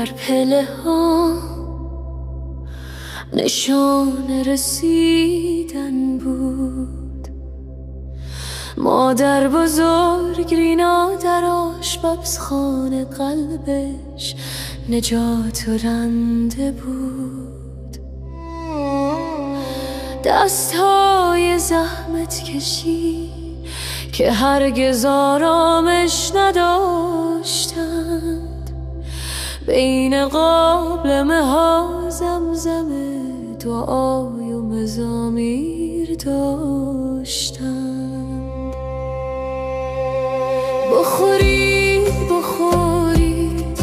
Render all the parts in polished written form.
در پله ها نشان رسیدن بود. مادر بزرگ رینا در آشپزخانه قلبش نجات رنده بود. دستهای زحمت کشی که هرگز آرامش نداشتند، بین قابلمه ها زمزم دعای و مزامیر داشتند. بخورید بخورید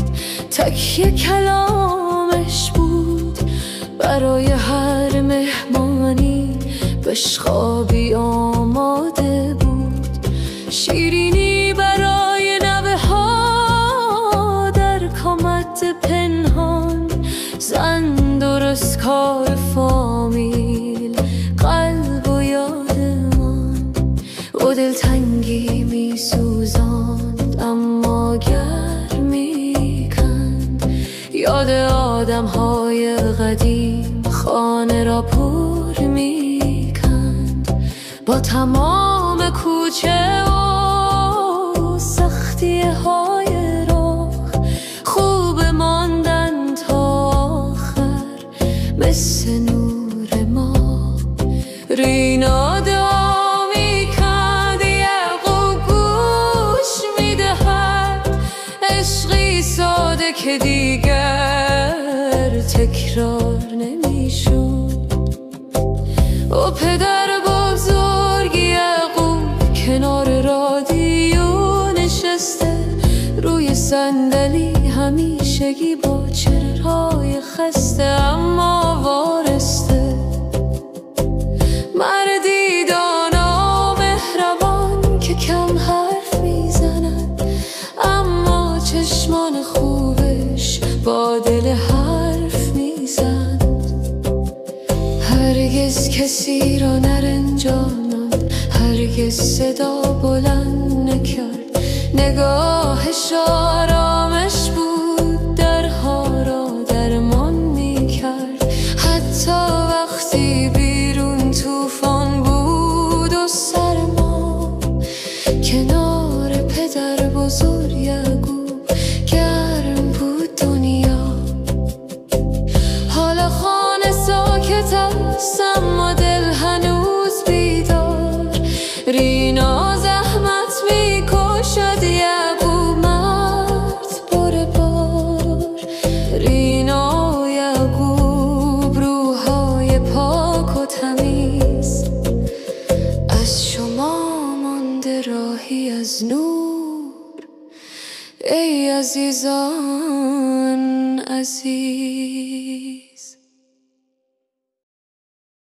تکیه کلامش بود، برای هر مهمانی بشقابی آماده بود. شیرینی برای نوه ها در کامد پنهان، زن درست کار فامیل قلب و یادمان. او دلتنگی می سوزاند اما گرمی کند، یاد آدم های قدیم خانه را پر می کند. با تمام کوچه و سختی های راه خوب ماندن تا آخر مثل نور ما. رینا دعا می کند یعقوب گوش می دهد، عشقی ساده که دیگر تکرار نمی شد. و پدر بزرگ یعقوب کنار رادیو نشسته، روی صندلی همیشگی با چهره‌های خسته اما وارسته. مردی دانا و مهربان که کم حرف میزند، اما چشمان خوبش با دل حرف میزند. هرگز کسی را نرنجاند، هرگز صدا بلند نکرد، نگاهش آرامش بود، درها را درمان میکرد. حتی وقتی بیرون طوفان بود و سرما، کنار پدر بزرگ یعقوب گرم بود دنیا. حالا خانه ساکت است اما دل هنوز بیدار. رینا زحمت میکشد، یعقوب مرد پر بار. رینا و یعقوب روحای پاک و تمیز، از شما مانده راهی از نور ای عزیزان عزیز.